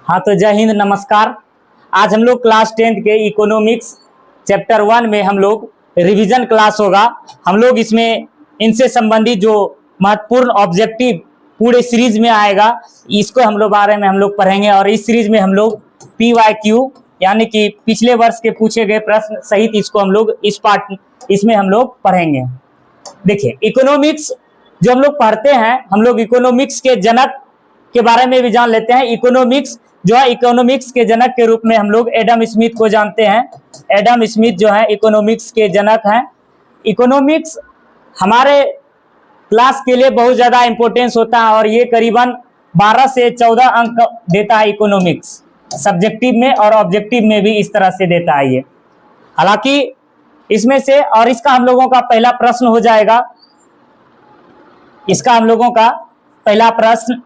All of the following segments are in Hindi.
हाँ तो जय हिंद, नमस्कार। आज हम लोग क्लास 10th के इकोनॉमिक्स चैप्टर 1 में हम लोग रिवीजन क्लास होगा। हम लोग इसमें इनसे संबंधित जो महत्वपूर्ण ऑब्जेक्टिव पूरे सीरीज में आएगा, इसको हम लोग बारे में हम लोग पढ़ेंगे। और इस सीरीज में हम लोग PYQ यानी कि पिछले वर्ष के पूछे गए प्रश्न सहित इसको हम लोग इसमें हम लोग पढ़ेंगे। देखिए, इकोनॉमिक्स जो हम लोग पढ़ते हैं, हम लोग इकोनॉमिक्स के जनक के बारे में भी जान लेते हैं। इकोनॉमिक्स जो है, इकोनॉमिक्स के जनक के रूप में हम लोग एडम स्मिथ को जानते हैं। एडम स्मिथ जो है इकोनॉमिक्स के जनक हैं। इकोनॉमिक्स हमारे क्लास के लिए बहुत ज्यादा इंपॉर्टेंस होता है और ये करीबन 12 से 14 अंक देता है इकोनॉमिक्स, सब्जेक्टिव में और ऑब्जेक्टिव में भी इस तरह से देता है ये। हालांकि इसमें से, और इसका हम लोगों का पहला प्रश्न हो जाएगा, इसका हम लोगों का पहला प्रश्न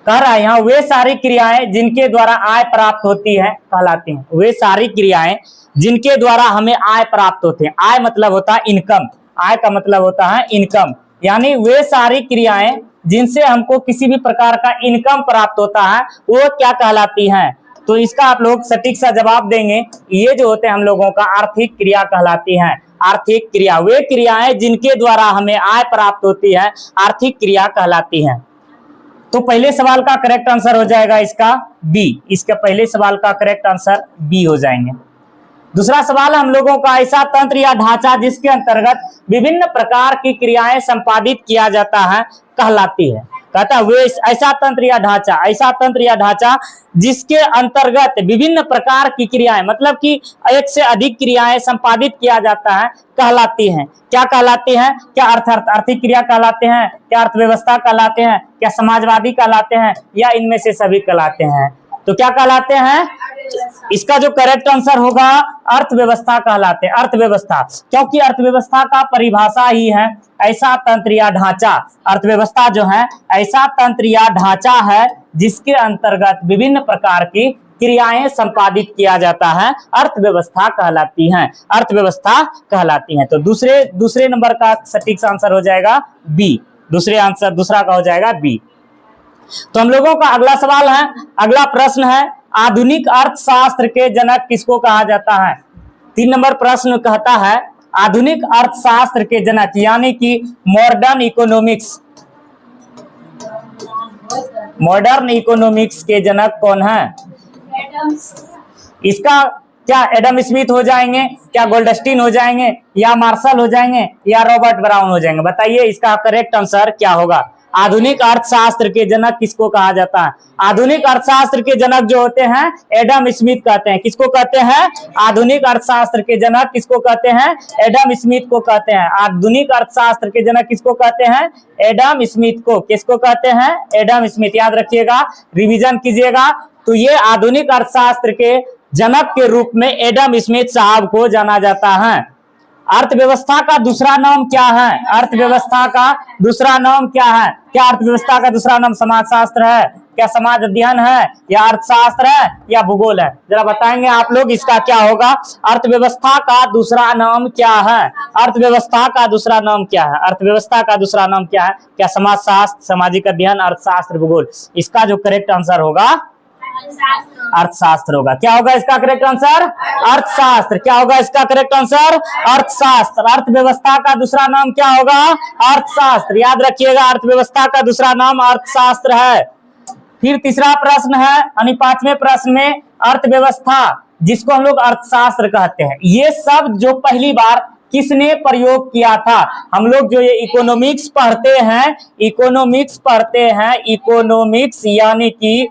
कह रहा है यहाँ, वे सारी क्रियाएं जिनके द्वारा आय प्राप्त होती है कहलाती हैं। वे सारी क्रियाएं जिनके द्वारा हमें आय प्राप्त होती है। आय मतलब होता है इनकम, आय का मतलब होता है इनकम, यानी वे सारी क्रियाएं जिनसे हमको किसी भी प्रकार का इनकम प्राप्त होता है वो क्या कहलाती हैं। तो इसका आप लोग सटीक सा जवाब देंगे। ये जो होते हैं हम लोगों का आर्थिक क्रिया कहलाती हैं। आर्थिक क्रिया, वे क्रियाएं जिनके द्वारा हमें आय प्राप्त होती है, आर्थिक क्रिया कहलाती हैं। तो पहले सवाल का करेक्ट आंसर हो जाएगा इसका बी। इसका पहले सवाल का करेक्ट आंसर बी हो जाएंगे। दूसरा सवाल हम लोगों का, ऐसा तंत्र या ढांचा जिसके अंतर्गत विभिन्न प्रकार की क्रियाएं संपादित किया जाता है कहलाती है। कहता है वे ऐसा तंत्र या ढांचा, ऐसा तंत्र या ढांचा जिसके अंतर्गत विभिन्न प्रकार की क्रियाएं, मतलब कि एक से अधिक क्रियाएं संपादित किया जाता है कहलाती हैं। क्या कहलाती हैं? क्या आर्थिक क्रिया कहलाते हैं, क्या अर्थव्यवस्था कहलाते हैं, क्या समाजवादी कहलाते हैं, या इनमें से सभी कहलाते हैं? तो क्या कहलाते हैं? इसका जो करेक्ट आंसर होगा अर्थव्यवस्था कहलाते हैं। अर्थव्यवस्था, क्योंकि अर्थव्यवस्था का परिभाषा ही है ऐसा तंत्र या ढांचा। अर्थव्यवस्था जो है ऐसा तंत्र या ढांचा है जिसके अंतर्गत विभिन्न प्रकार की क्रियाएं संपादित किया जाता है, अर्थव्यवस्था कहलाती हैं। अर्थव्यवस्था कहलाती हैं। तो दूसरे नंबर का सटीक आंसर हो जाएगा बी। दूसरा का हो जाएगा बी। तो हम लोगों का अगला सवाल है, अगला प्रश्न है, आधुनिक अर्थशास्त्र के जनक किसको कहा जाता है? 3 नंबर प्रश्न कहता है, आधुनिक अर्थशास्त्र के जनक यानी कि मॉडर्न इकोनॉमिक्स के जनक कौन है? इसका क्या एडम स्मिथ हो जाएंगे, क्या गोल्डस्टीन हो जाएंगे, या मार्शल हो जाएंगे, या रॉबर्ट ब्राउन हो जाएंगे? बताइए इसका करेक्ट आंसर क्या होगा। आधुनिक अर्थशास्त्र के जनक किसको कहा जाता है? आधुनिक अर्थशास्त्र के जनक जो होते हैं एडम स्मिथ कहते हैं। किसको कहते हैं? आधुनिक अर्थशास्त्र के जनक किसको कहते हैं? एडम स्मिथ को कहते हैं। आधुनिक अर्थशास्त्र के जनक किसको कहते हैं? एडम स्मिथ को। किसको कहते हैं? Adam Smith. याद रखिएगा, रिवीजन कीजिएगा। तो ये आधुनिक अर्थशास्त्र के जनक के रूप में एडम स्मिथ साहब को जाना जाता है। अर्थव्यवस्था का दूसरा नाम क्या है? अर्थव्यवस्था का दूसरा नाम क्या है? क्या अर्थव्यवस्था का दूसरा नाम समाजशास्त्र है, क्या समाज अध्ययन है, या अर्थशास्त्र है, या भूगोल है? जरा बताएंगे आप लोग इसका क्या होगा। अर्थव्यवस्था का दूसरा नाम क्या है? अर्थव्यवस्था का दूसरा नाम क्या है? अर्थव्यवस्था का दूसरा नाम क्या है? क्या समाजशास्त्र, सामाजिक अध्ययन, अर्थशास्त्र, भूगोल? इसका जो करेक्ट आंसर होगा अर्थशास्त्र होगा। क्या होगा इसका करेक्ट आंसर? अर्थशास्त्र। क्या होगा इसका करेक्ट आंसर? अर्थशास्त्र। अर्थव्यवस्था का दूसरा नाम क्या होगा? अर्थशास्त्र। याद रखिएगा, अर्थव्यवस्था का दूसरा नाम अर्थशास्त्र है। फिर तीसरा प्रश्न है, यानी 5वें प्रश्न में, अर्थव्यवस्था जिसको हम लोग अर्थशास्त्र कहते हैं, ये शब्द जो पहली बार किसने प्रयोग किया था? हम लोग जो ये इकोनॉमिक्स पढ़ते हैं, इकोनॉमिक्स यानी कि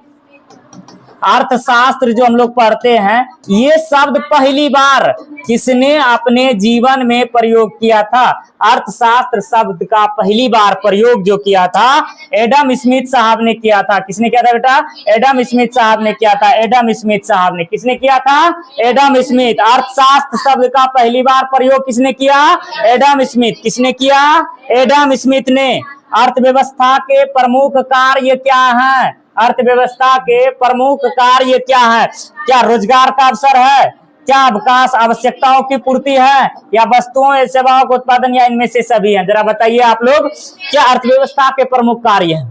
अर्थशास्त्र जो हम लोग पढ़ते हैं, ये शब्द पहली बार किसने अपने जीवन में प्रयोग किया था? अर्थशास्त्र शब्द का पहली बार प्रयोग जो किया था एडम स्मिथ साहब ने किया था। किसने किया था बेटा? एडम स्मिथ साहब ने किया था। एडम स्मिथ साहब ने। किसने किया था? Adam Smith. अर्थशास्त्र शब्द का पहली बार प्रयोग किसने किया? Adam Smith. किसने किया? एडम स्मिथ ने। अर्थव्यवस्था के प्रमुख कार्य क्या है? अर्थव्यवस्था के प्रमुख कार्य क्या है? क्या रोजगार का अवसर है, क्या विकास आवश्यकताओं की पूर्ति है, या वस्तुओं या सेवाओं का उत्पादन, या इनमें से सभी हैं? जरा बताइए आप लोग, क्या अर्थव्यवस्था के प्रमुख कार्य हैं?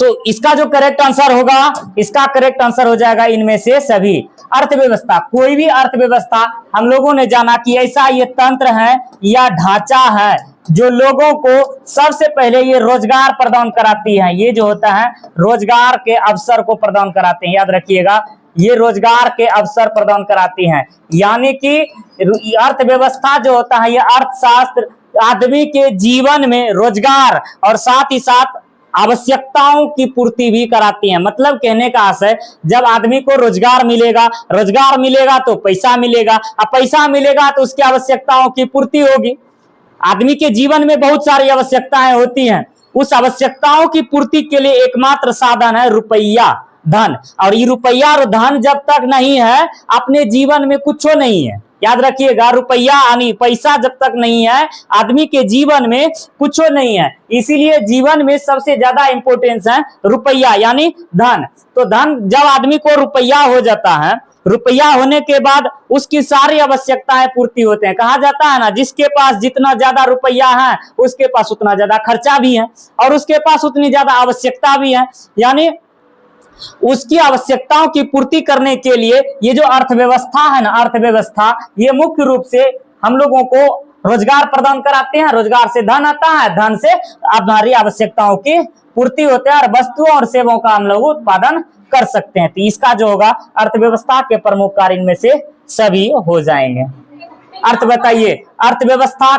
तो इसका जो करेक्ट आंसर होगा, इसका करेक्ट आंसर हो जाएगा इनमें से सभी। अर्थव्यवस्था, कोई भी अर्थव्यवस्था हम लोगों ने जाना कि ऐसा ये तंत्र है या ढांचा है जो लोगों को सबसे पहले ये रोजगार प्रदान कराती है। ये जो होता है रोजगार के अवसर को प्रदान कराते हैं, याद रखिएगा, ये रोजगार के अवसर प्रदान कराती हैं। यानी कि अर्थव्यवस्था जो होता है, ये अर्थशास्त्र आदमी के जीवन में रोजगार और साथ ही साथ आवश्यकताओं की पूर्ति भी कराती हैं। मतलब कहने का आशय, जब आदमी को रोजगार मिलेगा तो पैसा मिलेगा, अब पैसा मिलेगा तो उसकी आवश्यकताओं की पूर्ति होगी। आदमी के जीवन में बहुत सारी आवश्यकताएं होती हैं, उस आवश्यकताओं की पूर्ति के लिए एकमात्र साधन है रुपया, धन। और ये रुपया और धन जब तक नहीं है, अपने जीवन में कुछ नहीं है। याद रखिएगा, रुपया यानी पैसा जब तक नहीं है, आदमी के जीवन में कुछ नहीं है। इसीलिए जीवन में सबसे ज्यादा इंपॉर्टेंस है रुपया यानी धन। तो धन, जब आदमी को रुपया हो जाता है, रुपया होने के बाद उसकी सारी आवश्यकताएं पूर्ति होते हैं। कहा जाता है ना, जिसके पास जितना ज्यादा रुपया है उसके पास उतना ज्यादा खर्चा भी है और उसके पास उतनी ज्यादा आवश्यकता भी है। यानी उसकी आवश्यकताओं की पूर्ति करने के लिए ये जो अर्थव्यवस्था है ना, अर्थव्यवस्था ये मुख्य रूप से हम लोगों को रोजगार प्रदान कराते हैं। रोजगार से धन आता है, धन से हमारी आवश्यकताओं की पूर्ति होती है और वस्तुओं और सेवाओं का हम लोग उत्पादन कर सकते हैं। तो इसका जो होगा अर्थव्यवस्था के प्रमुख कार्य इनमें से सभी हो जाएंगे। अर्थ बताइए, अर्थव्यवस्था